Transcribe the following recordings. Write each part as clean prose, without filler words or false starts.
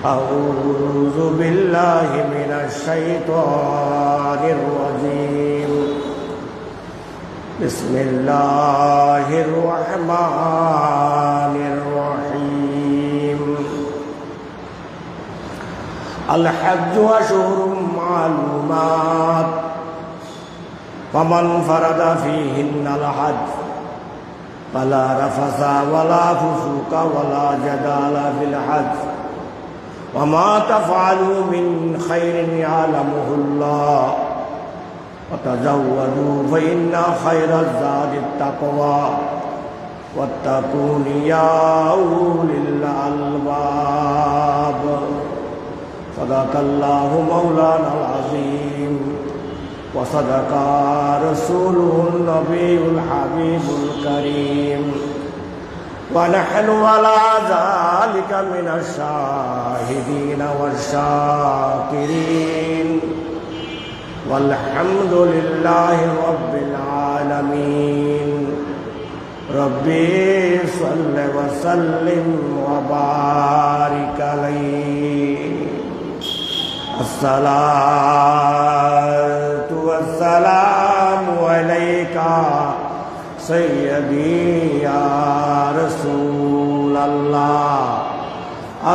أعوذ بالله من الشيطان الرجيم بسم الله الرحمن الرحيم الحج أشهر معلومات فمن فرض فيهن الحج فلا رفث ولا فسوق ولا جدال في الحج وما تفعلوا من خير يعلمه الله وتزودوا فإن خير الزاد التقوى واتقون يا أولي الألباب صدق الله مولانا العظيم وصدق رسوله النبي الحبيب الكريم ونحن على ذلك من الشاهدين والشاكرين والحمد لله رب العالمين ربي صل وسلم وبارك عليه الصلاة والسلام عليك سيدي يا رسول الله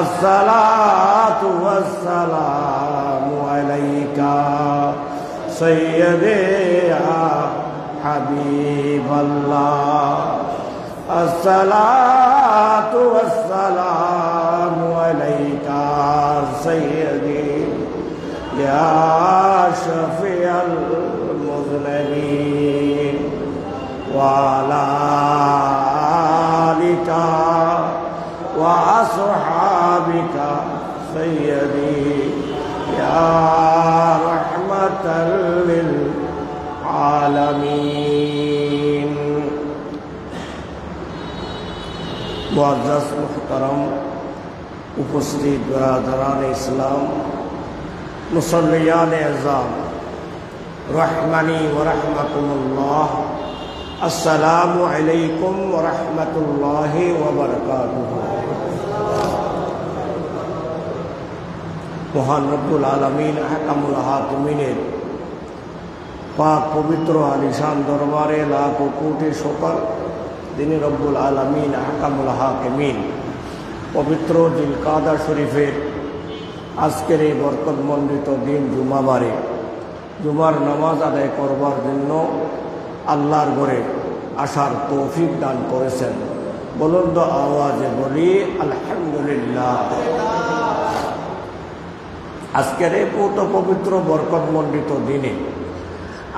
الصلاة والسلام عليك سيدي يا حبيب الله الصلاة والسلام عليك سيدي يا شفيع المذنبين وعلى آلك وأصحابك سيدي يا رحمة للعالمين معزز محترم উপস্থিত برادران ইসলাম মুসল্লিয়ান এজাম রহমানি ওয়া রাহমাতুল্লাহ আসসালামু আলাইকুম ওয়া রাহমাতুল্লাহি ওয়া বারাকাতুহু। মহান রব্বুল আলামিন আহকামুল হাকিমিনের পাক পবিত্র আলিশান দরবারে লাখ কোটি শুকর। যিনি রব্বুল আলামিন আহকামুল হাকিমিন পবিত্র জিলকাদা শরীফের আজকের এই বরকতমণ্ডিত দিন জুমাবারে জুমার নামাজ আদায় করবার জন্য আল্লাহর ঘরে আসার তৌফিক দান করেছেন। বুলন্দ আওয়াজে বলি আলহামদুলিল্লাহ। আজকের এই পবিত্র বরকতমণ্ডিত দিনে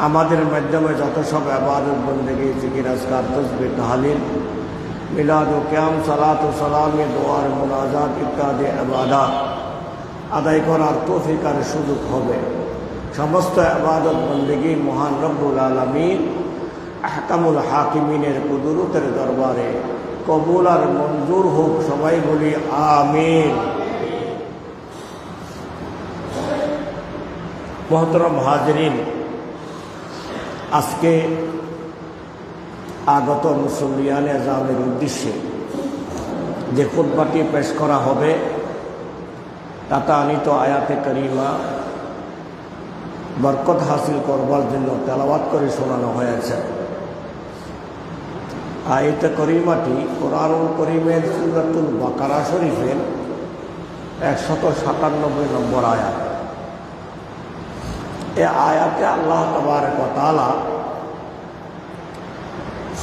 আমাদের মাধ্যমে যত সব ইবাদত বন্দেগী জিকির আজকার তাসবিহ তাহলিল মিলাদ ও কিয়াম সালাত ও সালামে দোয়ার মুনাজাত ইত্যাদি ইবাদত আদায় করার তৌফিক আর সুযোগ হবে। সমস্ত ইবাদত বন্দেগী মহান রব্বুল আলামিন আহকামুল হাকিমিনের কুদরতের দরবারে কবুল আর মঞ্জুর হোক। সবাই বলি আমিন। মুহতারাম হাজিরিন, আজকে আগত মুসল্লিয়ান এজামের উদ্দেশ্যে যে খুতবাটি পেশ করা হবে তাতে আনিত আয়াতে করিমা বরকত হাসিল করবার জন্য তেলাওয়াত করে শোনানো হয়েছে। আয়াতে করিমাটি কোরআনুল কারীমের সূরাতুল বাকারা শরীফের 197 নম্বর আয়াত। এই আয়াতে আল্লাহ তাবারক ওয়া তাআলা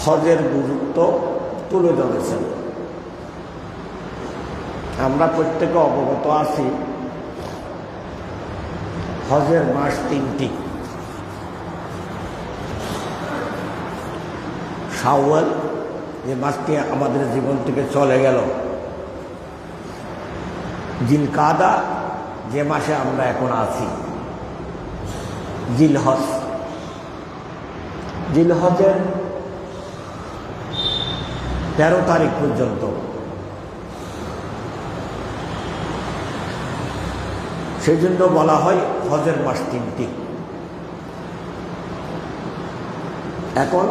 হজের গুরুত্ব তুলে ধরেছেন। আমরা প্রত্যেকে অবগত আছি হজের মাস 3টি। শাওয়াল যে মাসটি আমাদের জীবন থেকে চলে গেল, জিলকাদা যে মাসে আমরা এখন আছি, জিলহজ। জিলহজের 13 তারিখ পর্যন্ত সেই জন্য বলা হয় হজের মাস 3টি। এখন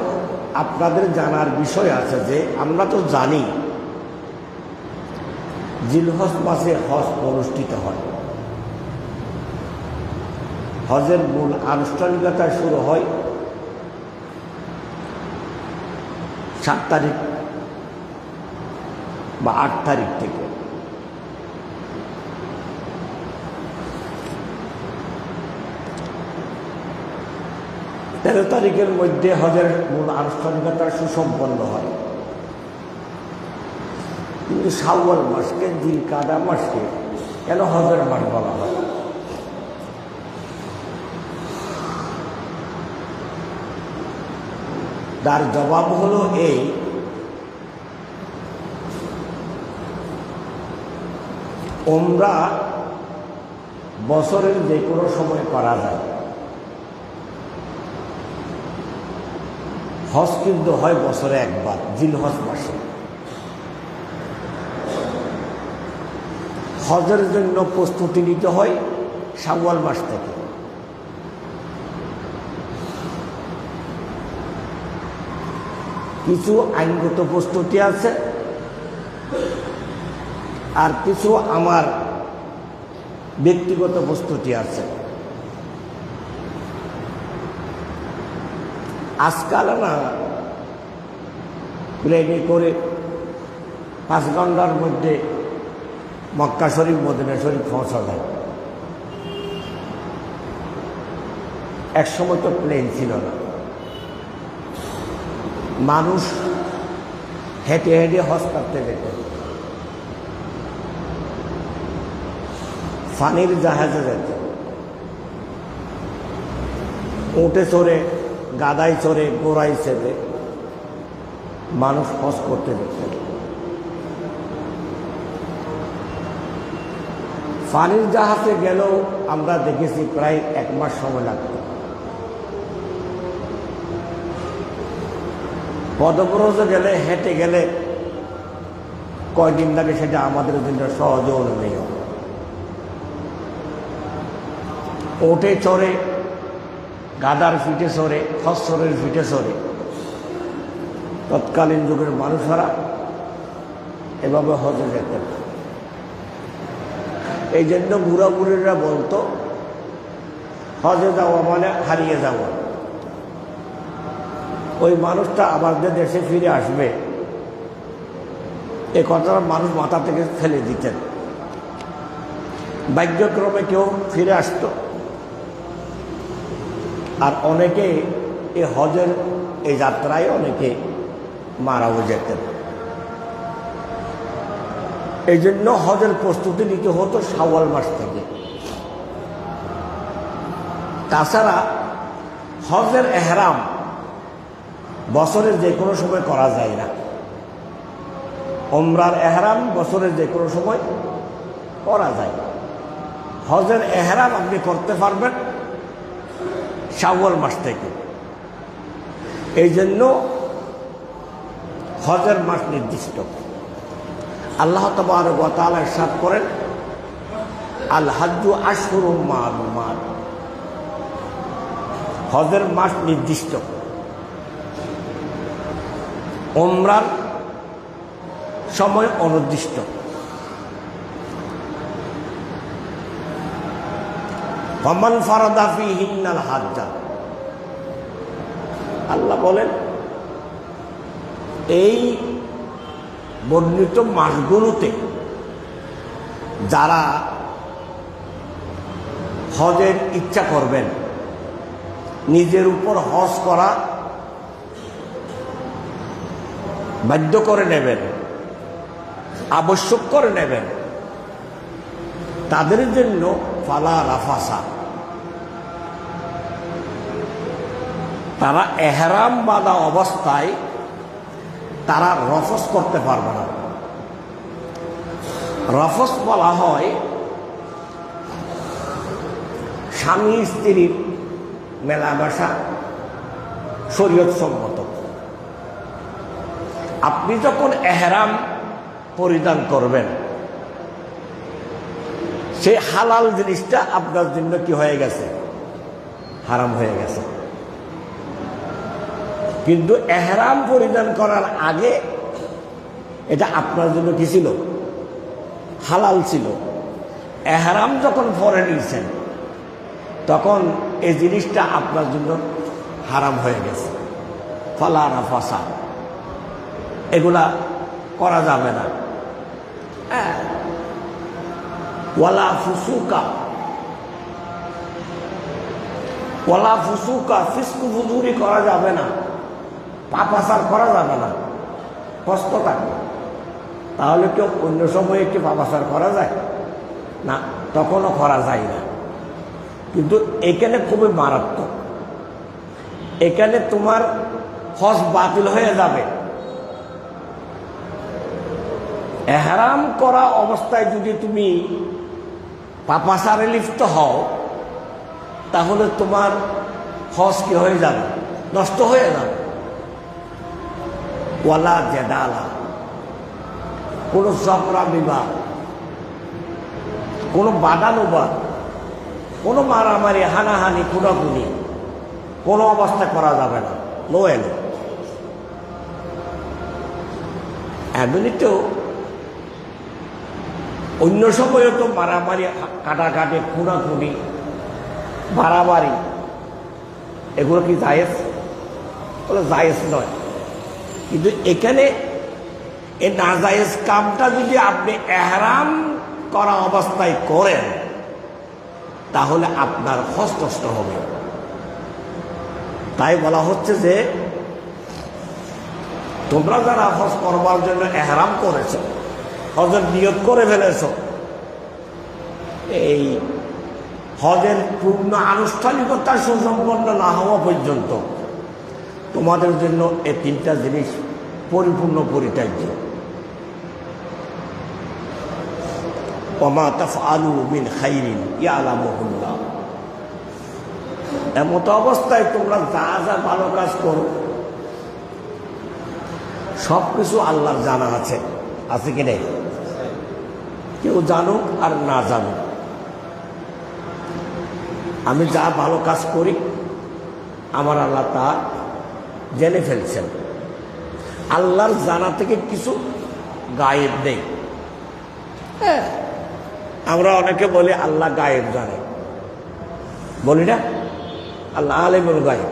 আপনাদের জানার বিষয় আছে যে আমরা তো জানি জিলহজ মাসে হজ অনুষ্ঠিত হয়। হজের মূল আনুষ্ঠানিকতা শুরু হয় 7 তারিখ বা 8 তারিখ থেকে। তেরো তারিখের মধ্যে হজের মূল আনুষ্ঠানিকতা সুসম্পন্ন হয়। কিন্তু শাওয়াল মাসকে, জিলকাদা মাসকে কেন হজের মাস বলা হয়? তার জবাব হলো এই, ওমরা বছরের যে কোনো সময় করা যায়, হজ কিন্তু হয় বছরে একবার, জিলহজ মাসে। হজের জন্য প্রস্তুতি নিতে হয় শাওয়াল মাস থেকে। কিছু আইনগত প্রস্তুতি আছে, আর কিছু আমার ব্যক্তিগত প্রস্তুতি আছে। আজকাল না প্লেনে করে 5 ঘন্টার মধ্যে মক্কা শরীফ, মদিনা শরীফ পৌঁছা যায়। একসময় তো প্লেন ছিল না, মানুষ হেঁটে হেঁটে হজ করতে যেত, পানির জাহাজে যেত, উঠে চড়ে, গাদায় চড়ে, গোড়ায় চেপে মানুষ হজ করতে যেত। পানির জাহাজে গেলেও আমরা দেখেছি প্রায় 1 মাস সময় লাগত। পদব্রজে গেলে, হেঁটে গেলে কয়দিন লাগে সেটা আমাদের জন্য সহজ অনুমেয়। ওটে চড়ে, গাদার ফিটে চড়ে, খচ্চরের ফিটে চড়ে তৎকালীন যুগের মানুষেরা এভাবে হজে যেতেন। এই জন্য বুড়া-বুড়িরা বলতো হজে যাওয়া মানে হারিয়ে যাওয়া। ওই মানুষটা আমাদের দেশে ফিরে আসবে, এ কথাটা মানুষ মাথা থেকে ফেলে দিতেন। ভাগ্যক্রমে কেউ ফিরে আসত, আর অনেকে এই হজের এই যাত্রায় অনেকে মারাও যেতেন। এই জন্য হজের প্রস্তুতি নিতে হতো শাওয়াল মাস থেকে। তাছাড়া হজের এহরাম বছরের যে কোনো সময় করা যায় না। ওমরার এহরাম বছরের যে কোনো সময় করা যায়। হজের এহরাম আপনি করতে পারবেন শাওয়াল মাস থেকে। এই জন্য হজের মাস নির্দিষ্ট। আল্লাহ তাবারক ওয়া তাআলা ইরশাদ করেন, আল হাজ্জু আশহুরুম মা'লুমাত। হজের মাস নির্দিষ্ট, ওমরার সময় অনির্দিষ্ট। ফামান ফারাদা ফীহিন্নাল হাজ্জা, আল্লাহ বলেন এই বর্ণিত মাসগুলোতে যারা হজের ইচ্ছা করবেন, নিজের উপর হজ করা বাধ্য করে নেবেন, আবশ্যক করে নেবেন, তাদের জন্য ফালা রাফাসা, তারা এহরাম বাঁধা অবস্থায় তারা রফস করতে পারবে না। রফস বলা হয় স্বামী স্ত্রীর মেলামেশা, শরীয়ত সম্মত। আপনি যখন এহরাম পরিধান করবেন, সেই হালাল জিনিসটা আপনার জন্য কি হয়ে গেছে? হারাম হয়ে গেছে। কিন্তু এহরাম পরিধান করার আগে এটা আপনার জন্য কি ছিল? হালাল ছিল, এহরাম যখন পরে নিয়েছেন তখন এই জিনিসটা আপনার জন্য হারাম হয়ে গেছে। ফালা রাফাসা, এগুলা করা যাবে না। ওয়ালা ফুসুকা, ওয়ালা ফুসুকা, ফিসকু ফুজুরি করা যাবে না, পাপাচার করা যাবে না। কষ্ট থাকে, তাহলে কেউ অন্য সময়ে একটু পাপাচার করা যায় না, তখনও করা যায় না। কিন্তু এখানে খুবই মারাত্মক, এখানে তোমার হজ বাতিল হয়ে যাবে। এহরাম করা অবস্থায় যদি তুমি পাপাচারে লিপ্ত হও, তাহলে তোমার হজ কি হয়ে যাবে? নষ্ট হয়ে যাবে। ওয়ালা জেদালা, কোনো ঝগড়া বিবাদ, কোনো বাদানুবাদ, কোনো মারামারি, হানাহানি, খুনাখুনি কোনো অবস্থা করা যাবে না। নো এলো এমনিতেও অন্য সময়ে তো মারামারি, কাটাকাটি, খুনাখুনি, বাড়াবাড়ি, এগুলো কি জায়েজ? বলে জায়েজ নয়। কিন্তু এখানে এই নাজায়েজ কামটা যদি আপনি এহরাম করা অবস্থায় করেন, তাহলে আপনার হজ নষ্ট হবে। তাই বলা হচ্ছে যে তোমরা যারা হজ করবার জন্য এহরাম করেছ, হজের নিয়ত করে ফেলেছ, এই হজের পূর্ণ আনুষ্ঠানিকতা সুসম্পন্ন না হওয়া পর্যন্ত তোমাদের জন্য এই তিনটা জিনিস পরিপূর্ণ পরিত্যাজ্য। ওমা তাফআলু মিন খাইরিন ইয়ালামুহুল্লাহ, এমত অবস্থায় তোমরা যা যা ভালো কাজ করো সবকিছু আল্লাহর জানা আছে। আছে কি নেই? কেউ জানুক আর না জানুক, আমি যা ভালো কাজ করি আমার আল্লাহ তা জেনে ফেলছেন। আল্লাহর জানা থেকে কিছু গায়েব নেই। হ্যাঁ, আমরা অনেকে বলি আল্লাহ গায়েব জানে, বলি না? আল্লাহ আলিমুল গায়েব,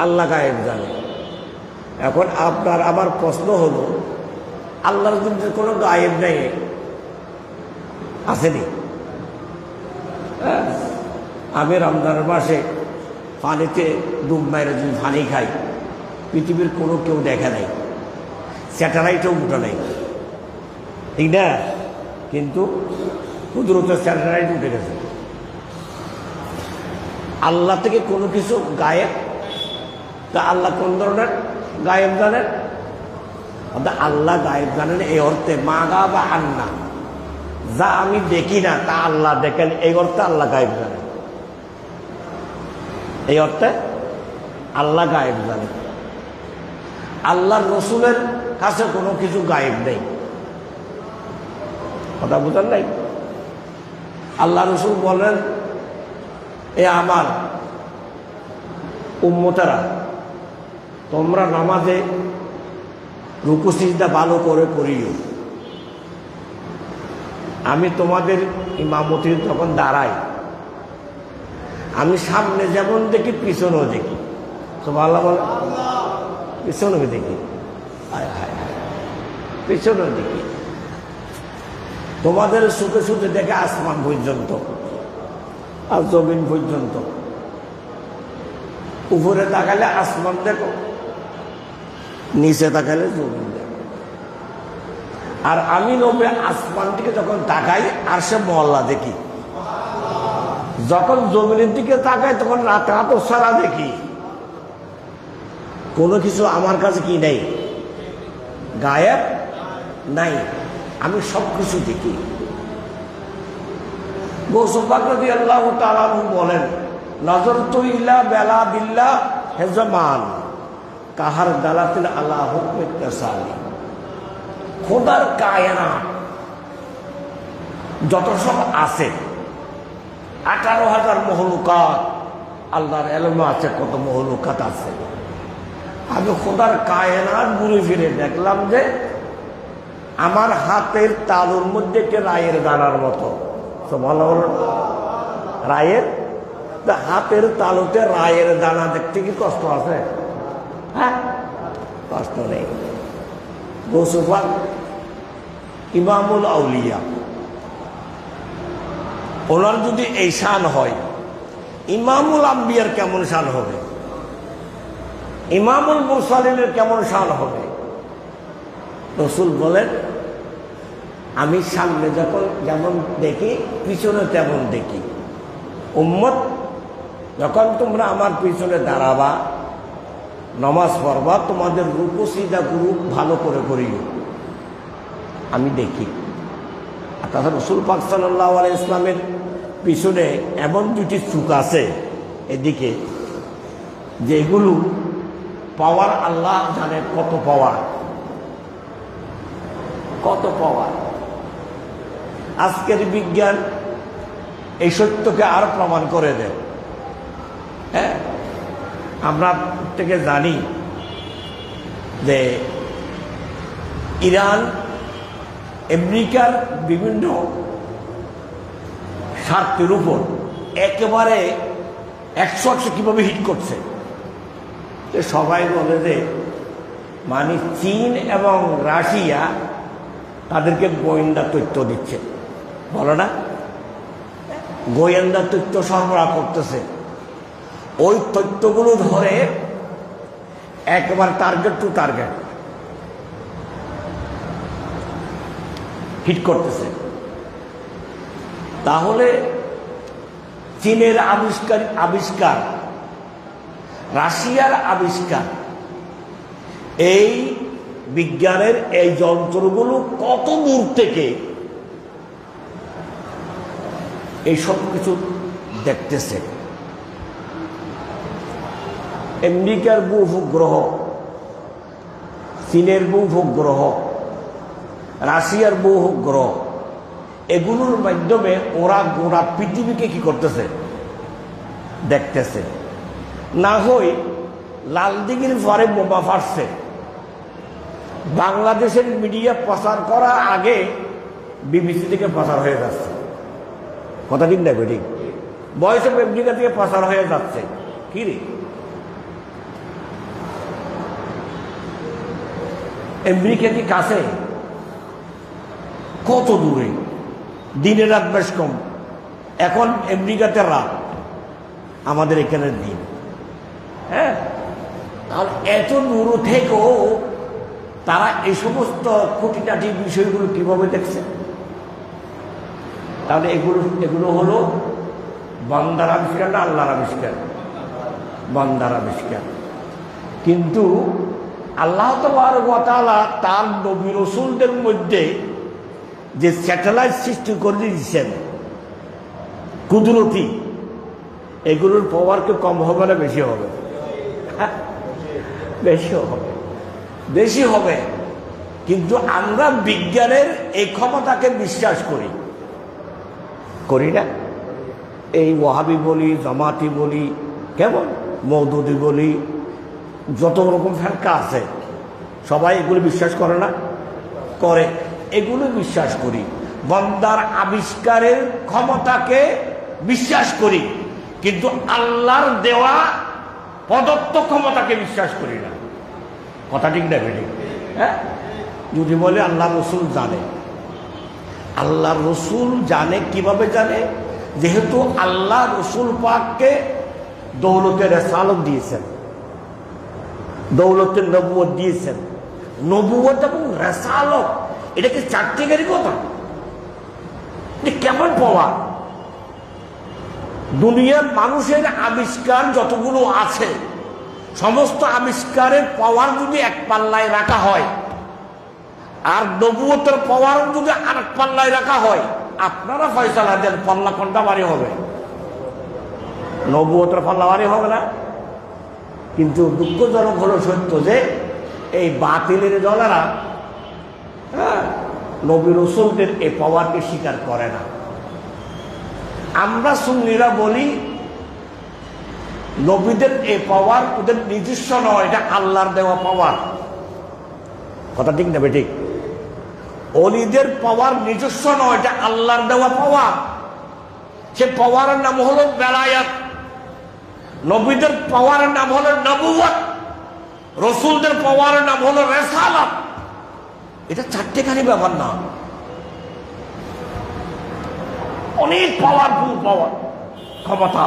আল্লাহ গায়েব জানে। এখন আপনার আমার প্রশ্ন হলো, আল্লাহর কিন্তু কোনো গায়েব নেই, আসেনি? আমি রমজানের মাসে পানিতে ডুব মেরে যদি পানি খাই, পৃথিবীর কোনো কেউ দেখে নাই, স্যাটেলাইটও উঠে নেই, ঠিক না? কিন্তু কুদরতের স্যাটেলাইট উঠে গেছে। আল্লাহ থেকে কোনো কিছু গায়েব, তা আল্লাহ কোন ধরনের গায়েব জানেন? আল্লাহ গায়েব জানেন এই অর্থে মাগা বা আন্না, যা আমি দেখি না তা আল্লাহ দেখেন, এই অর্থে আল্লাহ গায়েব জানেন। এই অর্থে আল্লাহ গায়েব জানেন। আল্লাহর রসুলের কাছে কোনো কিছু গায়েব নেই। কথা বুঝেন নাই? আল্লাহ রসুল বলেন, এ আমার উম্মতেরা, তোমরা নামাজে রুকু সিজদা ভালো করে করিও। আমি তোমাদের ইমামতি যখন দাঁড়াই, আমি সামনে যেমন দেখি পিছনেও দেখি। সুবহানাল্লাহ বলে, পিছনেও দেখি, হায় হায় হায়, পিছনেও দেখি। তোমাদের সুখে সুখে দেখে আসমান পর্যন্ত আর জমিন পর্যন্ত। উপরে তাকালে আসমান দেখো, নিচে তাকালে জমিন দেখো। আর আমি নবে আসমান দিকে যখন তাকাই আর সে মহল্লা দেখি, যখন জমিনের দিকে তাকাই তখন রাত রাত সারা দেখি। কোনো কিছু আমার কাছে কি নেই, গায়েব নাই, আমি সব কিছু দেখি। গৌসুফ পাক রাদিয়াল্লাহু তাআলা বলেন, নজরতু ইলা বেলা বিল্লাহ হেজমান কাহার দালাতিল আলা হুকমিত তাসালি। খোদার কায়নাত যত সব আছে, 18,000 মহলুকাত, আল্লাহর এলমে আছে কত মহলুকাত আছে। আমি খোদার কায়নাত ঘুরে ফিরে দেখলাম যে আমার হাতের তালুর মধ্যে একটা রায়ের দানার মতো। রায়ের হাতের তালুতে রায়ের দানা দেখতে কি কষ্ট আছে? হ্যাঁ, কষ্ট নেই। গৌসুফাক ইমামুল আউলিয়া, ওনার যদি এই শান হয়, ইমামুল আম্বিয়ার কেমন শান হবে? ইমামুল মুরসালিনের কেমন শান হবে? রসুল বলেন, আমি সামনে যখন যেমন দেখি পিছনে তেমন দেখি। উম্মত, যখন তোমরা আমার পিছনে দাঁড়াবা, নামাজ পড়বা, তোমাদের রুকু সিজদা গ্রুপ ভালো করে করিও, আমি দেখি। আর তাছাড়া রসুল পাক সাল্লাল্লাহু আলাইহি ইসলামের পিছনে এমন দুটি চুক আছে এদিকে, যেগুলো পাওয়ার আল্লাহ জানে কত পাওয়ার, কত পাওয়ার। আজকের বিজ্ঞান এই সত্যকে আরো প্রমাণ করে দেয়। হ্যাঁ, আমরা থেকে জানি যে ইরান আমেরিকার বিভিন্ন স্বার্থের উপর একেবারে 100% কিভাবে হিট করছে। সবাই বলে যে মানে চীন এবং রাশিয়া তাদেরকে গোয়েন্দা তথ্য দিচ্ছে, বলো না? গোয়েন্দা তথ্য সরবরাহ করতেছে। ওই তথ্যগুলো ধরে একবার টার্গেট টু টার্গেট হিট করতেছে। তাহলে চীনের আবিষ্কার, রাশিয়ার আবিষ্কার, এই বিজ্ঞানের এই যন্ত্রগুলো কত দূর থেকে এই সব কিছু দেখতেছে। আমেরিকার বহু উপগ্রহ, চীনের বহু উপগ্রহ, রাশিয়ার বহু উপগ্রহ, এগুলোর মাধ্যমে ওরা গোড়া পৃথিবীকে কি করতেছে? দেখতেছে। না হয় লালদিঘির পরে বোমা ফাটছে, বাংলাদেশের মিডিয়া প্রচার করার আগে বিবিসি থেকে প্রচার হয়ে যাচ্ছে। কথা ঠিক না ঠিক? ভয়েস অফ আমেরিকা থেকে প্রচার হয়ে যাচ্ছে। কি রে, আমেরিকা কি কাছে? কত দূরে? দিনের রাত বেশ কম। এখন আমেরিকাতে রাত, আমাদের এখানে দিন। হ্যাঁ, তাহলে এত দূর থেকেও তারা এই সমস্ত খুঁটিনাটি বিষয়গুলো কিভাবে দেখছে? তাহলে এগুলো হলো বান্দার আবিষ্কার না আল্লাহর আবিষ্কার? বান্দার আবিষ্কার। কিন্তু আল্লাহ তাবারক ওয়া তাআলা তার নবী রাসূলদের মধ্যে যে স্যাটেলাইট সৃষ্টি করে দিয়েছেন কুদরতি, এগুলোর পাওয়ার কি কম হবে না বেশি হবে? বেশি হবে, বেশি হবে। কিন্তু আমরা বিজ্ঞানের এই ক্ষমতাকে বিশ্বাস করি, করি না? এই ওয়াহাবি বলি, জামাতি বলি, কেমন মওদুদি বলি, যত রকম ফেরকা আছে, সবাই এগুলো বিশ্বাস করে না? করে। এগুলো বিশ্বাস করি। বান্দার আবিষ্কারের ক্ষমতাকে বিশ্বাস করি, কিন্তু আল্লাহর দেওয়া প্রদত্ত ক্ষমতাকে বিশ্বাস করি না। কথা ঠিক না বেঠিক? হ্যাঁ, যদি বলে আল্লাহ রসুল জানে, আল্লাহ রসুল জানে। কিভাবে জানে? যেহেতু আল্লাহ রসুল পাককে দৌলতের রিসালাত দিয়েছেন, দৌলতের নবুয়ত দিয়েছেন। নবুয়ত এবং রিসালাত এটা কি চারটিকারই কথা? কেমন পাওয়া? দুনিয়ার মানুষের আবিষ্কার যতগুলো আছে, সমস্ত আবিষ্কারের পাওয়ার যদি এক পাল্লায় রাখা হয়, আর নবুয়তের পাওয়ার যদি আর এক পাল্লায় রাখা হয়, আপনারা ফয়সালা দেন পাল্লা কোনটা ভারী হবে? নবুয়তের পাল্লা ভারী হবে না? কিন্তু দুঃখজনক হলো সত্য যে এই বাতিলের দলেরা নবী রাসূলদের এই পাওয়ারকে স্বীকার করে না। আমরা সুন্নিরা বলি নবীদের এই পাওয়ার ওদের নিজস্ব নয়, এটা আল্লাহর দেওয়া পাওয়ার। কথা ঠিক না বেঠিক? অলিদের পাওয়ার নিজস্ব নয়, এটা আল্লাহর দেওয়া পাওয়ার। সে পাওয়ারের নাম হলো বেলায়াত। নবীদের পাওয়ারের নাম হলো নবুয়ত, রসুলদের পাওয়ারের নাম হলো রিসালাত। এটা চারটেখানি ব্যাপার না, অনেক পাওয়ারফুল পাওয়ার, ক্ষমতা।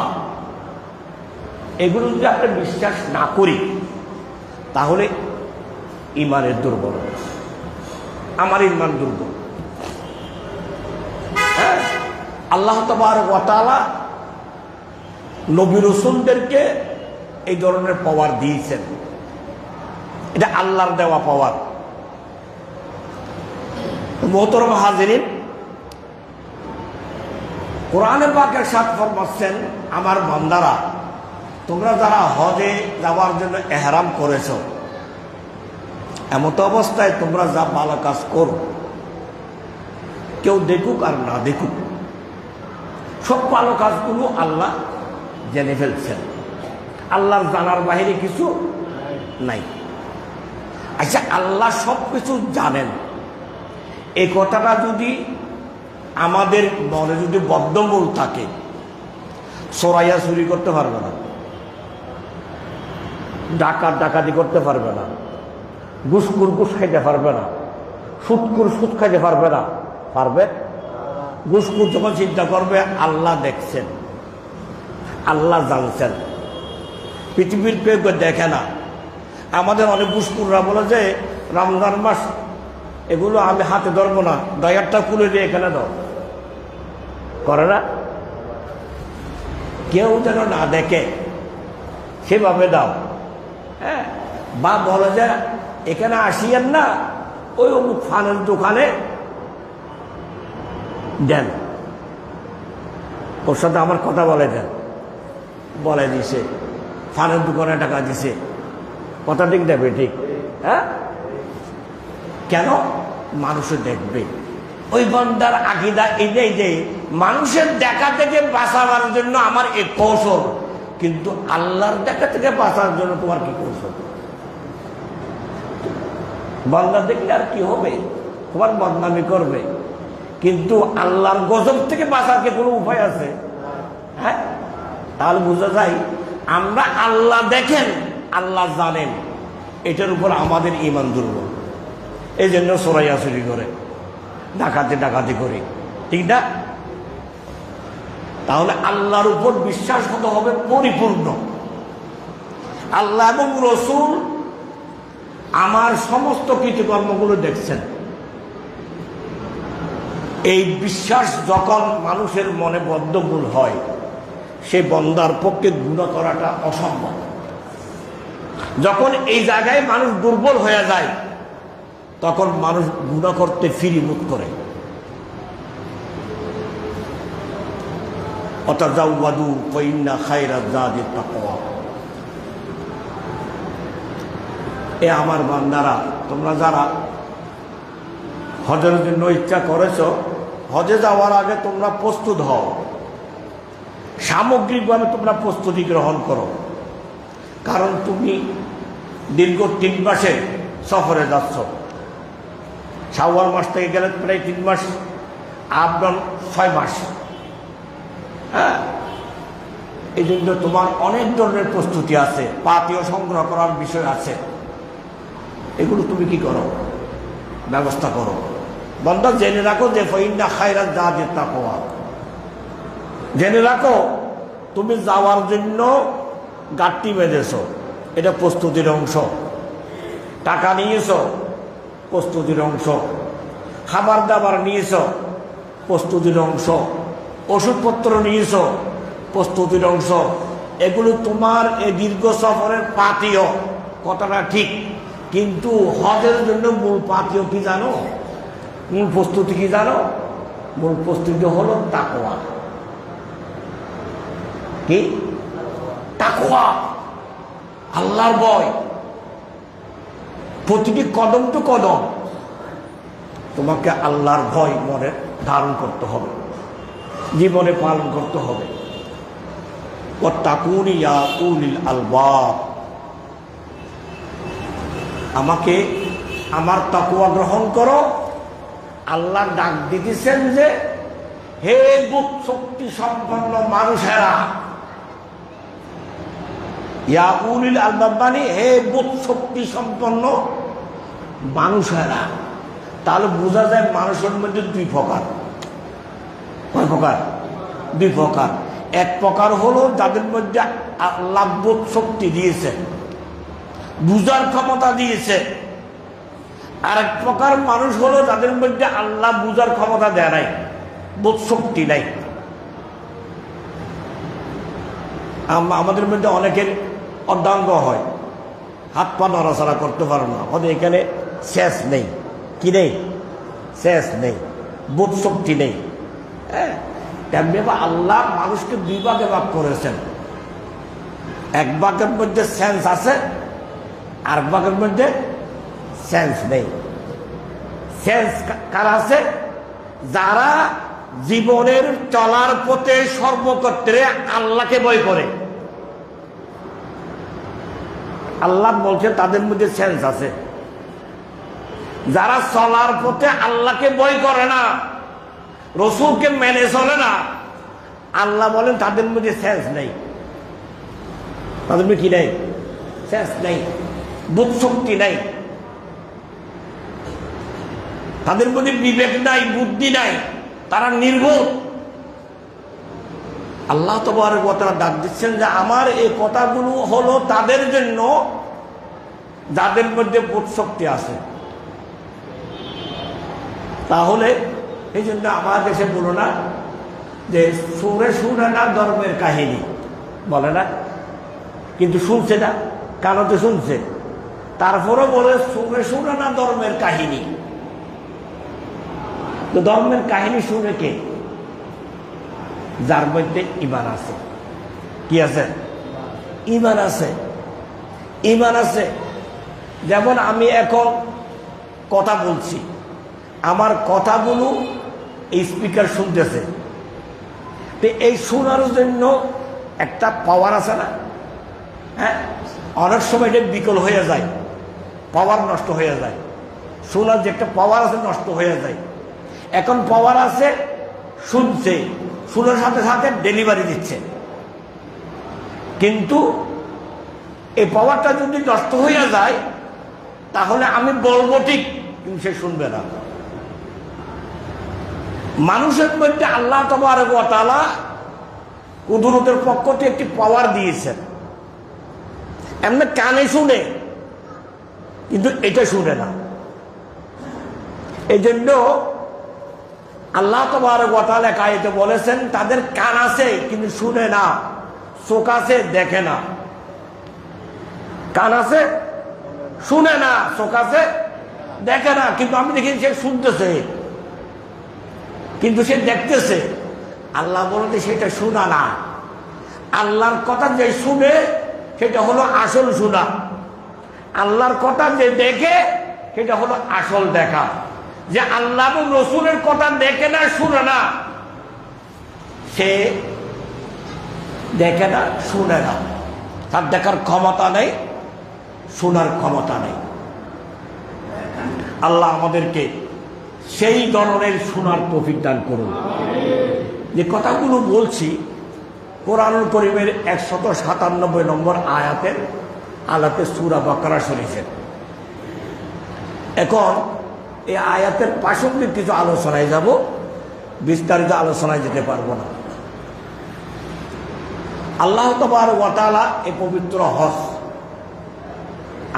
এগুলো যদি আমরা বিশ্বাস না করি তাহলে ইমানের দুর্বলতা। আমার ইমান দুর্বল। হ্যাঁ, আল্লাহ তাবারক ওয়া তাআলা নবী রাসূলদেরকে এই ধরনের পাওয়ার দিয়েছেন, এটা আল্লাহর দেওয়া পাওয়ার। মুহতারাম হাজিরিন, কোরআনে পাকের সাথ ফরমাচ্ছেন, আমার বান্দারা তোমরা যারা হজে যাওয়ার জন্য ইহরাম করেছো, এমত অবস্থায় তোমরা যা ভালো কাজ করো, কেউ দেখুক আর না দেখুক, সব ভালো কাজগুলো আল্লাহ জেনে ফেলছেন। আল্লাহর জানার বাহিরে কিছু নাই। আচ্ছা, আল্লাহ সব কিছু জানেন, এই কথাটা যদি আমাদের মনে যদি বদ্ধমূল থাকে, চোরাইয়া চুরি করতে পারবে না, ডাকাতি করতে পারবে না, ঘুষখোর ঘুষ খাইতে পারবে না, সুদখোর সুদ খাইতে পারবে না। পারবে? ঘুষখোর যখন চিন্তা করবে আল্লাহ দেখছেন, আল্লাহ জানছেন, পৃথিবীর কেউ দেখে না। আমাদের অনেক ঘুষখোররা বলে যে রমজান মাস এগুলো আমি হাতে ধরবো না, দয়ারটা খুলে দিয়ে এখানে দাও, করে না? কেউ যেন না দেখে সেভাবে দাও। হ্যাঁ, বা বলে যে এখানে আসিয়েন না, ওই অমুক ফানের দোকানে দেন, ওর সাথে আমার কথা বলে দেন। বলে দিছে, ফানের দোকানে টাকা দিছে, কথা ঠিক দেবে? ঠিক। হ্যাঁ, কেন? মানুষে দেখবে। ওই বান্দার আকীদা এটাই যে মানুষের দেখা থেকে বাঁচাবার জন্য আমার এক কৌশল, কিন্তু আল্লাহর দেখা থেকে বাঁচার জন্য তোমার কি কৌশল? বান্দা দেখলে আর কি হবে? তোমার বদনামি করবে, কিন্তু আল্লাহর গজব থেকে বাঁচার কি কোনো উপায় আছে? হ্যাঁ, তাহলে বোঝা যায় আমরা আল্লাহ দেখেন, আল্লাহ জানেন, এটার উপর আমাদের ঈমান দুর্বল। এই জন্য চোরাইয়া চুরি করে, ডাকাতি করি, ঠিক না? তাহলে আল্লাহর উপর বিশ্বাস হতে হবে পরিপূর্ণ। আল্লাহ এবং রসুল আমার সমস্ত কৃতকর্মগুলো দেখছেন। এই বিশ্বাস যখন মানুষের মনে বদ্ধমূল হয়, সে বন্দার পক্ষে গুনাহ করাটা অসম্ভব। যখন এই জায়গায় মানুষ দুর্বল হয়ে যায়, তখন মানুষ গুনাহ করতে ফিরিমুখ করে। ওয়াতাজাওয়াদু ফাইন্না খায়রাজ যাদি তাকওয়া। এ আমার বান্দারা, তোমরা যারা হজের জন্য ইচ্ছা করেছ, হজে যাওয়ার আগে তোমরা প্রস্তুত হও, সামগ্রিকভাবে তোমরা প্রস্তুতি গ্রহণ করো। কারণ তুমি দীর্ঘ 3 মাসে সফরে যাচ্ছ। শাওয়াল মাস থেকে গেলে প্রায় 3 মাস, আবদান 6 মাস। হ্যাঁ, এই জন্য তোমার অনেক ধরনের প্রস্তুতি আছে, পাথেয় সংগ্রহ করার বিষয় আছে। এগুলো তুমি কি করো? ব্যবস্থা করো। বান্দা জেনে রাখো যে ফাইন্না খায়রাজ যাদি তাকওয়া। জেনে রাখো তুমি যাওয়ার জন্য গাঁটটি বেঁধেছ, এটা প্রস্তুতির অংশ। টাকা নিয়েছ, প্রস্তুতির অংশ। খাবার দাবার নিয়েছ, প্রস্তুতির অংশ। ওষুধপত্র নিয়েছ, প্রস্তুতির অংশ। এগুলো তোমার এই দীর্ঘ সফরের পাথেয়, কথাটা ঠিক। কিন্তু হজের জন্য মূল পাথেয় কি জানো? মূল প্রস্তুতি কি জানো? মূল প্রস্তুতি হলো তাকওয়া। কি? তাকওয়া, আল্লাহর ভয়। প্রতিটি কদম টু কদম তোমাকে আল্লাহর ভয় মনে ধারণ করতে হবে, জীবনে পালন করতে হবে। ওয়াত্তাকুনি ইয়া উলিল আলবাব। আমাকে আমার তাকওয়া গ্রহণ করো, আল্লাহ ডাক দিতেছেন যে হে বুদ্ধ শক্তি সম্পন্ন মানুষেরা, ইয়া উলিল আলবাব মানে হে বুদ্ধ শক্তি সম্পন্ন মানুষেরা। তাহলে বোঝা যায় মানুষের মধ্যে দুই প্রকার। কয় প্রকার? দুই প্রকার। এক প্রকার হলো যাদের মধ্যে আল্লাহ বোধ শক্তি দিয়েছে, বুঝার ক্ষমতা দিয়েছে। আর এক প্রকার মানুষ হলো যাদের মধ্যে আল্লাহ বুঝার ক্ষমতা দেয় নাই, বোধ শক্তি নাই। আমাদের মধ্যে অনেকের অর্ধাঙ্গ হয়, হাত পা নড়াচড়া করতে পারে না, আমাদের এখানে শেষ নেই। কি নেই? শেষ নেই, বোধ শক্তি নেই। হ্যাঁ, তেমনি আল্লাহ মানুষকে দুই ভাগে ভাগ করেছেন। এক ভাগের মধ্যে সেন্স আছে, আর ভাগের মধ্যে সেন্স নেই। সেন্স কারা আছে? যারা জীবনের চলার পথে সর্বক্ষেত্রে আল্লাহকে ভয় করে। আল্লাহ বলছে তাদের মধ্যে সেন্স আছে। যারা চলার পথে আল্লাহকে ভয় করে না, রসুলকে মেনে চলে না, আল্লাহ বলেন তাদের মধ্যে সেন্স নেই। তাদের মধ্যে কি নেই? সেন্স নেই, বুদ্ধ শক্তি নাই, তাদের মধ্যে বিবেক নাই, বুদ্ধি নাই, তারা নির্বোধ। আল্লাহ তাবারক ওয়া তাআলা ডাক দিচ্ছেন যে আমার এই কথাগুলো হলো তাদের জন্য যাদের মধ্যে বোধ শক্তি আছে। তাহলে এই জন্য আমার দেশে বলো না যে সুরে শুনে না ধর্মের কাহিনী, বলে না, কিন্তু শুনছে না, কানতে শুনছে, তারপরে বলে সুরে শুনে না ধর্মের কাহিনী। তো ধর্মের কাহিনী শুনে কে? যার মধ্যে ঈমান আছে। কি আছে? ঈমান আছে, ঈমান আছে। যেমন আমি এখন কথা বলছি, আমার কথাগুলো এই স্পিকার শুনতেছে, তো এই শোনার জন্য একটা পাওয়ার আছে না? হ্যাঁ, অনেক সময় এটা বিকল হয়ে যায়, পাওয়ার নষ্ট হয়ে যায়। শোনার যে একটা পাওয়ার আছে নষ্ট হয়ে যায়। এখন পাওয়ার আছে, শুনছে, শোনার সাথে সাথে ডেলিভারি দিচ্ছে, কিন্তু এই পাওয়ারটা যদি নষ্ট হয়ে যায় তাহলে আমি বলবো ঠিক, কিন্তু সে শুনবে না। মানুষের মধ্যে আল্লাহ তাবারক ওয়া তাআলা কুদরতের পক্ষ থেকে একটি পাওয়ার দিয়েছেন। এমনি কানে শুনে, কিন্তু এটা শুনে না। এই জন্য আল্লাহ তাবারক ওয়া তাআলা আয়াতে বলেছেন তাদের কান আছে কিন্তু শুনে না, চোখ আছে দেখে না। কান আছে শুনে না, চোখ আছে দেখে না, কিন্তু আমি দেখি সে শুনতেছে, কিন্তু সে দেখতেছে। আল্লাহ বলতে সেটা শোনা না। আল্লাহর কথা যে শুনে সেটা হলো আসল শোনা, আল্লাহর কথা যে দেখে সেটা হলো আসল দেখা। যে আল্লাহ রসুলের কথা দেখে না, শুনে না, সে দেখে না, শুনে না, তার দেখার ক্ষমতা নেই, শোনার ক্ষমতা নেই। আল্লাহ আমাদেরকে সেই ধরনের শোনার তৌফিক দান করুন। যে কথাগুলো বলছি কোরআনুল কারীমের 197 নম্বর আয়াতের আলাপে সূরা বাকারা শরীফের। এখন এই আয়াতের প্রাসঙ্গিক কিছু আলোচনায় যাব, বিস্তারিত আলোচনায় যেতে পারবো না। আল্লাহ তাবারক ওয়া তাআলা এই পবিত্র হজ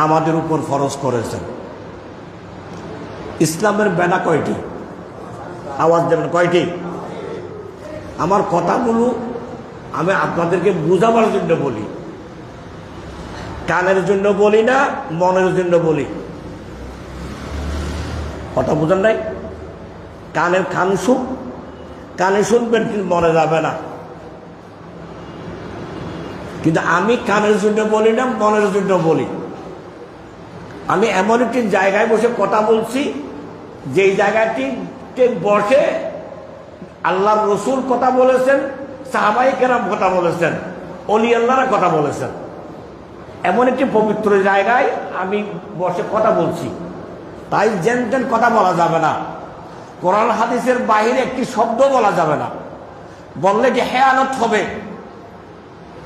আমাদের উপর ফরজ করেছেন। ইসলামের বেনা কয়টি? আওয়াজ দেবেন, কয়টি? আমার কথাগুলো আমি আপনাদেরকে বুঝাবার জন্য বলি, কানের জন্য বলি না, মনের জন্য বলি। কথা বুঝেন নাই? কানের কানে শুনবেন, কিন্তু মনে যাবে না। কিন্তু আমি কানের জন্য বলি না, মনের জন্য বলি। আমি এমন একটি জায়গায় বসে কথা বলছি, যেই জায়গাটিতে বসে আল্লাহর রসুল কথা বলেছেন, সাহাবায়ে কেরাম কথা বলেছেন, ওলি আল্লাহরা কথা বলেছেন। এমন একটি পবিত্র জায়গায় আমি বসে কথা বলছি, তাই যেন তেন কথা বলা যাবে না। কোরআন হাদিসের বাইরে একটি শব্দ বলা যাবে না, বললে যে খেয়ানত হবে।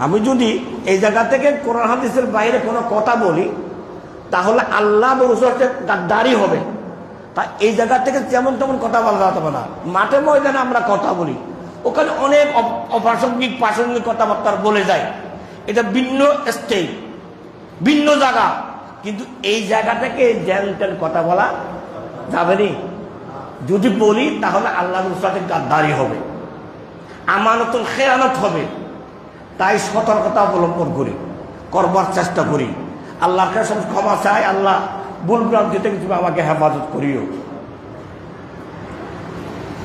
আমি যদি এই জায়গা থেকে কোরআন হাদিসের বাইরে কোনো কথা বলি তাহলে আল্লাহ রসুলের গাদ্দারি হবে। তা এই জায়গা থেকে যেমন তেমন কথা বলা যাবে না। মাঠে ময়দানে আমরা কথা বলি, ওখানে অনেক অপ্রাসঙ্গিক প্রাসঙ্গিক কথাবার্তা বলে যায়, এটা ভিন্ন স্টেজ, ভিন্ন জায়গা। কিন্তু এই জায়গা থেকে যেন তেন কথা বলা যাবে না। যদি বলি তাহলে আল্লাহ রসুলের গাদ্দারি হবে, আমানতুল খেয়ানত হবে। তাই সতর্কতা অবলম্বন করি, করবার চেষ্টা করি। আল্লাহর কাছে ক্ষমা চাই, আল্লাহ ভুল ভ্রান্তি থেকে তুমি আমাকে হেফাজত করিও।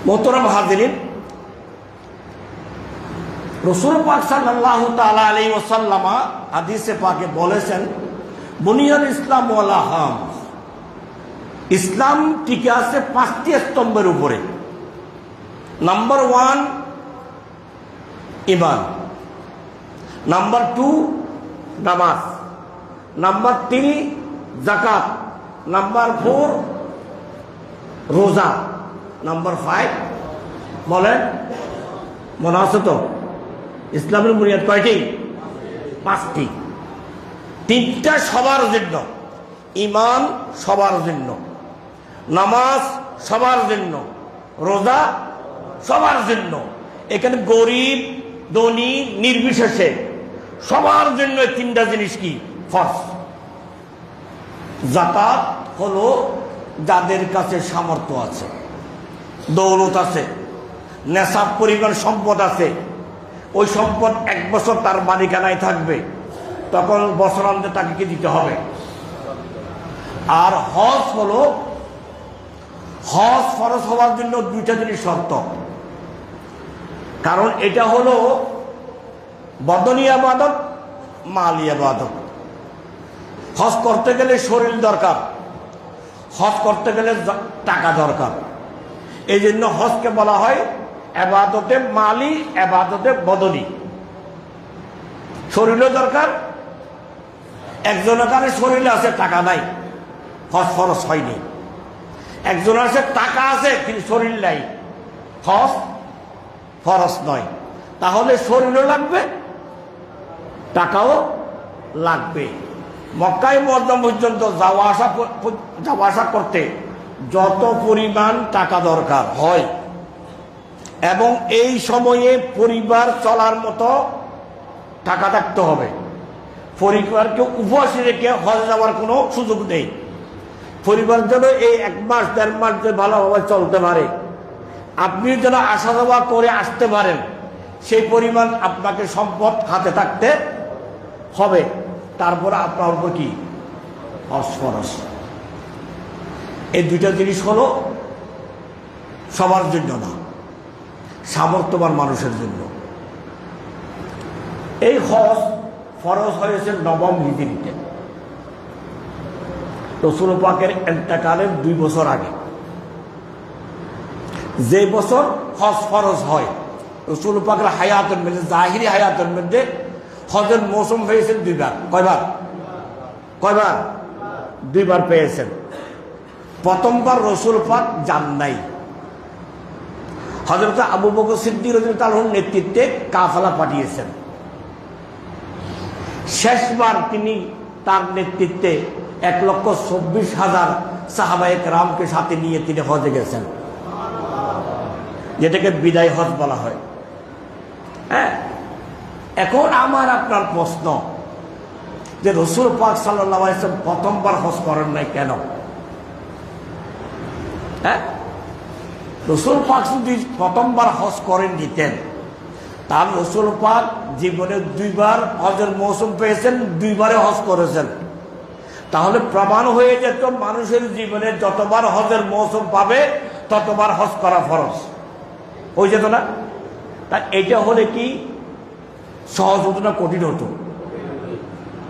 মোহতরম হাজিরিন, রাসূল পাক সাল্লাল্লাহু তাআলা আলাইহি ওয়াসাল্লাম হাদিসে পাকে বলেছেন, বুনিয়াল ইসলাম ওয়ালা হাম, ইসলাম টিকে আছে 5টি স্তম্ভের উপরে। নাম্বার 1 ঈমান, নাম্বার 2 নামাজ, নাম্বার 3 যাকাত, নাম্বার 4 রোজা, নাম্বার 5 বলেন মনে আছে তো? ইসলামের বুনিয়াদ কয়টি? 5টি। 3টা সবার জন্য, ঈমান সবার জন্য, নামাজ সবার জন্য, রোজা সবার জন্য। এখানে গরিব ধনী নির্বিশেষে সবার জন্য 3টা জিনিস কি ফরজ। যাকাত হলো যাদের কাছে সামর্থ্য আছে, দৌলত আছে, নেশাব পরিমাণ সম্পদ আছে, ওই সম্পদ 1 বছর তার মালিকানায় থাকবে, তখন বছরান্তে তাকে কি দিতে হবে। আর হজ হলো, হজ ফরজ হওয়ার জন্য 2টা জিনিস শর্ত। কারণ এটা হলো বদনী ইবাদত, মালি ইবাদত। হজ করতে গেলে শরীর দরকার, হজ করতে গেলে টাকা দরকার। এই জন্য হজকে বলা হয় ইবাদতে মালি, ইবাদতে বদনী। শরীরও দরকার। একজনের কাছে শরীর আছে টাকা নাই, হজ ফরজ হয়নি। একজনের আছে টাকা আছে কিন্তু শরীর নাই, হজ ফরজ নয়। তাহলে শরীরও লাগবে, টাকাও লাগবে। মক্কায় মুআজ্জম পর্যন্ত যাওয়া আসা করতে যত পরিমাণ টাকা দরকার হয়, এবং এই সময়ে পরিবার চলার মতো টাকা থাকতে হবে। পরিবারকে উপবাসী রেখে হজ যাওয়ার কোনো সুযোগ নেই। পরিবার যেন এই 1 মাস 1.5 মাস যে ভালোভাবে চলতে পারে, আপনি যেন আসা যাওয়া করে আসতে পারেন, সেই পরিমাণ আপনাকে সম্পদ হাতে থাকতে হবে। তারপরে আপনার উপর কি হজ ফরজ। এই 2টা জিনিস হলো সবার জন্য না, সামর্থ্যবান মানুষের জন্য। এই হজ ফরজ হয়েছে 9ম হিজরিতে, রাসূল পাকের ইন্তেকালের 2 বছর আগে। যে বছর হজ ফরজ হয়, রাসূল পাকের হায়াতের মধ্যে, জাহিরি হায়াতের মধ্যে হজের মৌসুম হয়েছেন 2বার। কয়বার? 2বার পেয়েছেন। প্রথমবার রাসূল পাক যান নাই। হযরত আবু বকর সিদ্দিক রাদিয়াল্লাহু তাআলার নেতৃত্বে কাফেলা পাঠিয়েছেন। শেষবার তিনি তার নেতৃত্বে 1,24,000 সাহাবায়ে কেরামকে সাথে নিয়ে তিনি হজে গেছেন, যেটাকে বিদায় হজ বলা হয়। হ্যাঁ, এখন আমার আপনার প্রশ্ন যে রাসূল পাক সাল্লাল্লাহু আলাইহি ওয়াসাল্লাম প্রথমবার হজ করেন নাই কেন? হ্যাঁ, রাসূল পাক যদি প্রথমবার হজ করেন নিতেন, তার রাসূল পাক জীবনে 2বার হজের মৌসুম পেয়েছেন, 2বারে হজ করেছেন। তাহলে প্রমাণ হয়ে যেত মানুষের জীবনে যতবার হজের মৌসুম পাবে ততবার হজ করা ফরজ হয়ে যেত না? তা এটা হলে কি সহজ হতো না কঠিন হতো?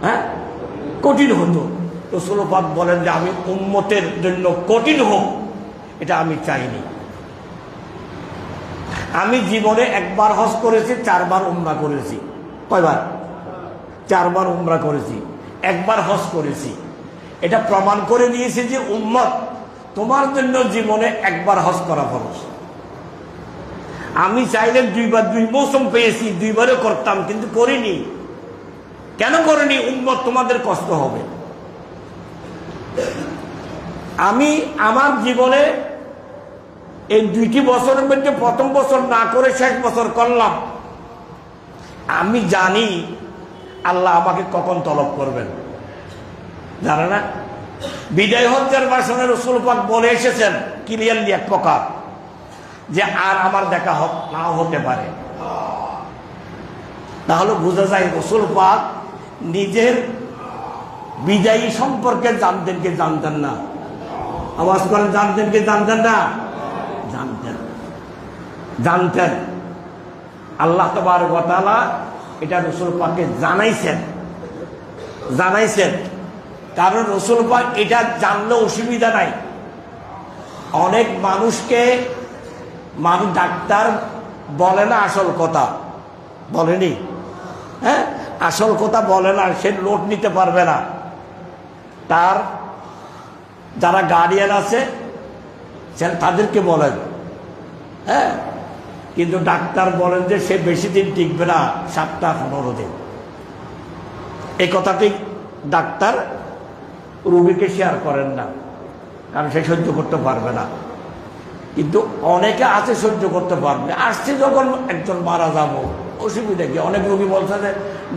হ্যাঁ, কঠিন হতো। রাসূল পাক বলেন যে আমি উম্মতের জন্য কঠিন হোক এটা আমি চাইনি। আমি জীবনে 1বার হজ করেছি, 4বার উমরা করেছি। কয়বার? 4বার উমরা করেছি, 1বার হজ করেছি। এটা প্রমাণ করে দিয়েছে যে উম্মত তোমার জন্য জীবনে একবার হজ করা ফরজ। আমি চাইলে দুইবার, 2 মৌসুম পেয়েছি, 2বারও করতাম, কিন্তু করিনি। কেন করিনি? উম্মত তোমাদের কষ্ট হবে। আমি আমার জীবনে এই 2টি বছরের মধ্যে প্রথম বছর না করে শেষ বছর করলাম। আমি জানি আল্লাহ আমাকে কখন তলব করবেন, জানে না? বিদায় হজ্জের ভাষণে রাসূল পাক বলে এসেছেন ক্লিয়ারলি এক প্রকার, যে আর আমার দেখা নাও হতে পারে। তাহলে বোঝা যায় রাসূল পাক নিজের বিদায়ী সম্পর্কে জানতেন কি জানতেন না? আওয়াজ করে, জানতেন কি জানতেন না? জানতেন, জানতেন। আল্লাহ তাবারক ওয়া তাআলা এটা রাসূল পাককে জানাইছেন। কারণ রাসূল পাক এটা জানলে অসুবিধা নাই। অনেক মানুষকে ডাক্তার বলে না আসল কথা, বলেনি? হ্যাঁ, আসল কথা বলে না, সে লোড নিতে পারবে না। তার যারা গার্ডিয়ান আছে তাদেরকে বলেন, হ্যাঁ, কিন্তু ডাক্তার বলেন যে সে বেশি দিন টিকবে না, 7-15 দিন। এই কথাটি ডাক্তার রোগীকে শেয়ার করেন না, কারণ সে সহ্য করতে পারবে না। কিন্তু অনেকে আছে সহ্য করতে পারবে। আসছে যখন একজন মারা যাবো, অসুবিধা কি? অনেক রোগী বলছে যে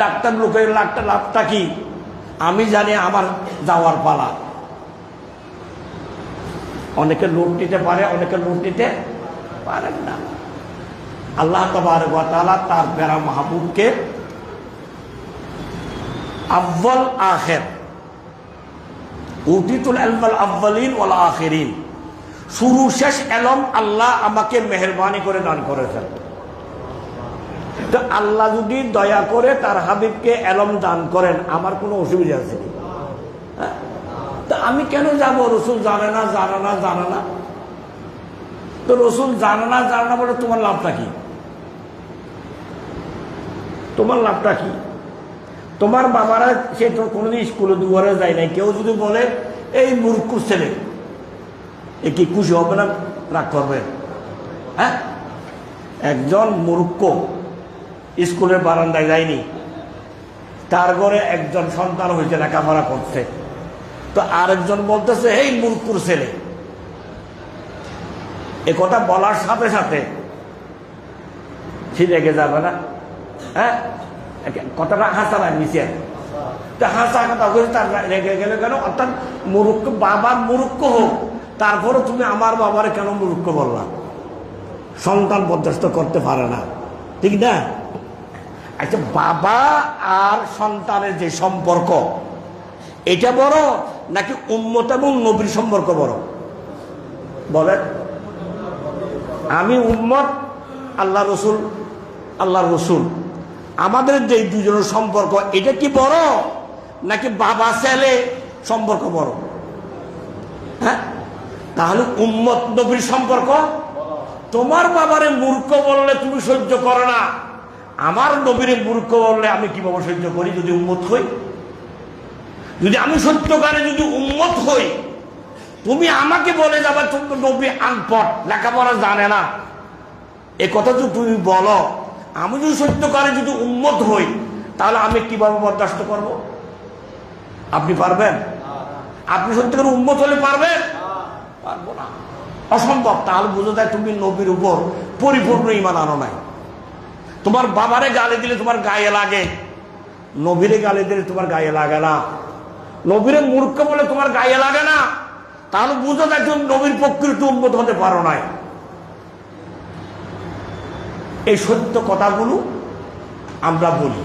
ডাক্তার লোকের লাভটা কি? আমি জানি আমার যাওয়ার পালা। অনেকে লোড নিতে পারে, অনেকে লোড নিতে পারেন না। আল্লাহ তাবারক ওয়া তাআলা তার প্যারা মাহবুবকে আউয়াল আখির, উতিতুল ইলমাল আউয়ালিন ওয়াল আখিরিন, শুরু শেষ এলম আল্লাহ আমাকে মেহেরবানি করে দান করেছেন। তো আল্লাহ যদি দয়া করে তার হাবিবকে এলম দান করেন, আমার কোনো অসুবিধা আছে? তা আমি কেন যাব? রসুল জানে না। তো রসুল জানে না বলে তোমার লাভটা কি? তোমার লাভটা কি? তোমার বাবারা সে তো কোনোদিন স্কুলে দুয়ারে যায় নাই। কেউ যদি বলে এই মূর্খ ছেলে, এ কি খুশি হবে না রাগ করবে? হ্যাঁ, একজন মূর্খ স্কুলের বারান্দায় যায়নি, তার ঘরে একজন সন্তান হয়েছে, লেখাপড়া করছে, তো আরেকজন বলতেছে এই মূর্খর ছেলে। এ কথা বলার সাথে সাথে সে রেগে যাবে না? হ্যাঁ, কথাটা হাসা না নিচে, তা হাসা কথা হয়েছে, তার রেগে গেলে কেন? অর্থাৎ মূর্খ বাবা মূর্খ হোক, তারপরে তুমি আমার বাবারে কেন মূর্খ বললাম? সন্তান বরদাস্ত করতে পারে না, ঠিক না? আচ্ছা, বাবা আর সন্তানের যে সম্পর্ক, এটা বড় নাকি উম্মত এবং নবীর সম্পর্ক বড়? বলেন। আমি উম্মত, আল্লাহ রসুল, আমাদের যে দুজনের সম্পর্ক, এটা কি বড় নাকি বাবা ছেলে সম্পর্ক বড়? হ্যাঁ, তাহলে উম্মত নবীর সম্পর্ক। তোমার বাবারে মূর্খ বললে তুমি সহ্য করো না, আমার নবীরে মূর্খ বললে আমি কিভাবে সহ্য করি? যদি উম্মত হই, যদি আমি সত্যকারে যদি উম্মত হই, তুমি আমাকে বলে যাবে তুমি নবী আনপড়, লেখাপড়া জানে না, এ কথা যদি তুমি বলো, আমি যদি সত্যকারে যদি উম্মত হই, তাহলে আমি কিভাবে বরদাস্ত করব? আপনি পারবেন? আপনি সত্যকারে উম্মত হলে পারবেন? পারবো না, অসম্ভব। তাহলে বুঝে যায় তুমি নবীর উপর পরিপূর্ণ ঈমান আনো নাই। তোমার বাবারে গালি দিলে তোমার গায়ে লাগে, নবীরে গালি দিলে তোমার গায়ে লাগে না। নবীরে মূর্খ বলে তোমার গায়ে লাগে না, তাহলে বুঝে যায় তুমি নবীর প্রকৃত উম্মত হতে পারো নাই। এই সত্য কথাগুলো আমরা বলি,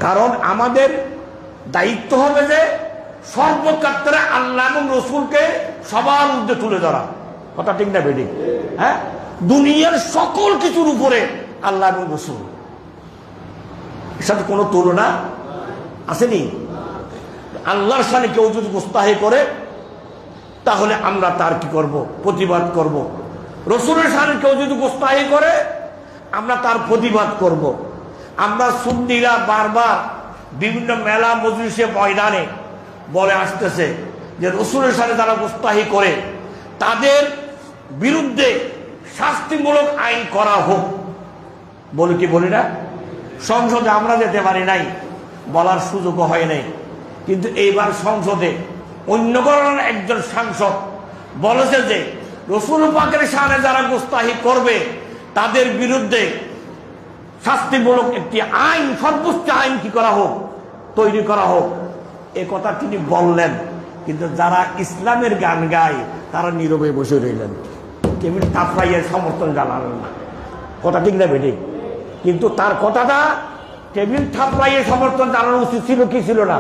কারণ আমাদের দায়িত্ব হবে যে সর্বক্ষেত্রে আল্লাহ এবং রসুলকে সবার মধ্যে তুলে ধরা। কথা ঠিক না বেঠিক? হ্যাঁ, দুনিয়ার সকল কিছুর উপরে আল্লাহ এবং রসুল, এর সাথে কোনো তুলনা আসেনি। আল্লাহর সামনে কেউ যদি গুস্তাহি করে, তাহলে আমরা তার কি করব? প্রতিবাদ করব। রসুলের সামনে কেউ যদি গুস্তাহি করে, আমরা তার প্রতিবাদ করব। আমরা সুন্নিরা বারবার বিভিন্ন মেলা মজলিসে ময়দানে বলে আসতেছে যে রসুলের সাথে যারা গুস্তাহি করে তাদের বিরুদ্ধে শাস্তিমূলক আইন করা হোক। বলি কি বলি না? সংসদে আমরা যেতে পারি নাই, বলার সুযোগও হয় নাই, কিন্তু এইবার সংসদে অন্য ধরনের একজন সাংসদ বলেছে যে রসুল পাকের সামনে যারা গুস্তাহি করবে তাদের বিরুদ্ধে শাস্তিমূলক একটি আইন, সর্বোচ্চ আইন কি করা হোক, তৈরি করা হোক। এ কথা তিনি বললেন, কিন্তু যারা ইসলামের গান গায় তারা নীরবে বসে রইলেন, টেবিল থাপড়াইয়ের সমর্থন জানালেন না। কথা ঠিক না বেঠিক? কিন্তু তার কথাটা টেবিল থাপড়াইয়ের সমর্থন জানানো উচিত ছিল কি ছিল না?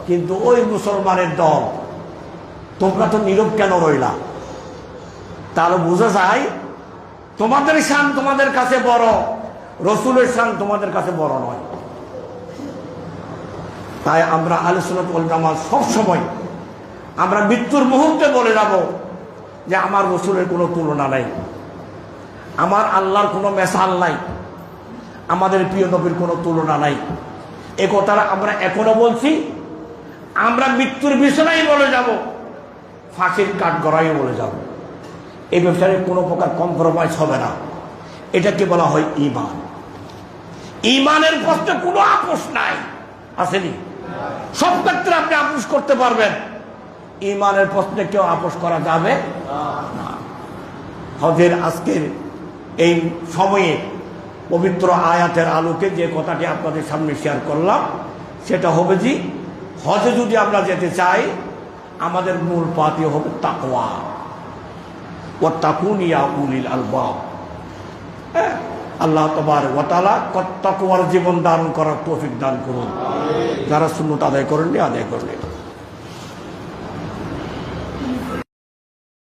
কিন্তু ওই মুসলমানের দল তোমরা তো নীরব কেন রইলা? তাহলে বোঝা যায় তোমাদের শান তোমাদের কাছে বড়, রসুলের শান তোমাদের কাছে বড় নয়। তাই আমরা আহলে সুন্নাত ওয়াল জামাত সব সময় আমরা মৃত্যুর মুহূর্তে বলে যাব যে আমার রসুলের কোনো তুলনা নাই, আমার আল্লাহর কোনো মেসাল নাই, আমাদের প্রিয় নবীর কোনো তুলনা নাই। এ কথাটা আমরা এখনো বলছি, আমরা মৃত্যুর বিছানায় বলে যাব, ফাঁসির কাঠ গড়াইও বলে যাব। এই ব্যাপারে কোনো প্রকার কম্প্রোমাইজ হবে না। এটাকে বলা হয় ঈমান। ঈমানের প্রশ্নে কোনো আপোষ নাই, আসেনি? সব ক্ষেত্রে আপনি আপোষ করতে পারবেন, ঈমানের প্রশ্নে কেউ আপোষ করা যাবে না। হজের আজকের এই সময়ে পবিত্র আয়াতের আলোকে যে কথাটি আপনাদের সামনে শেয়ার করলাম সেটা হবে যে হজে যদি আমরা যেতে চাই আমাদের মূল পাতি হবে তাকওয়া। ওয়াত্তাকুন ইয়া উলিল আলবাব। আল্লাহ তাবারক ওয়া তাআলা তাকওয়ার জীবন দান করার তৌফিক দান করুন। যারা সুন্নাত আদায় করেননি আদায় করলেন।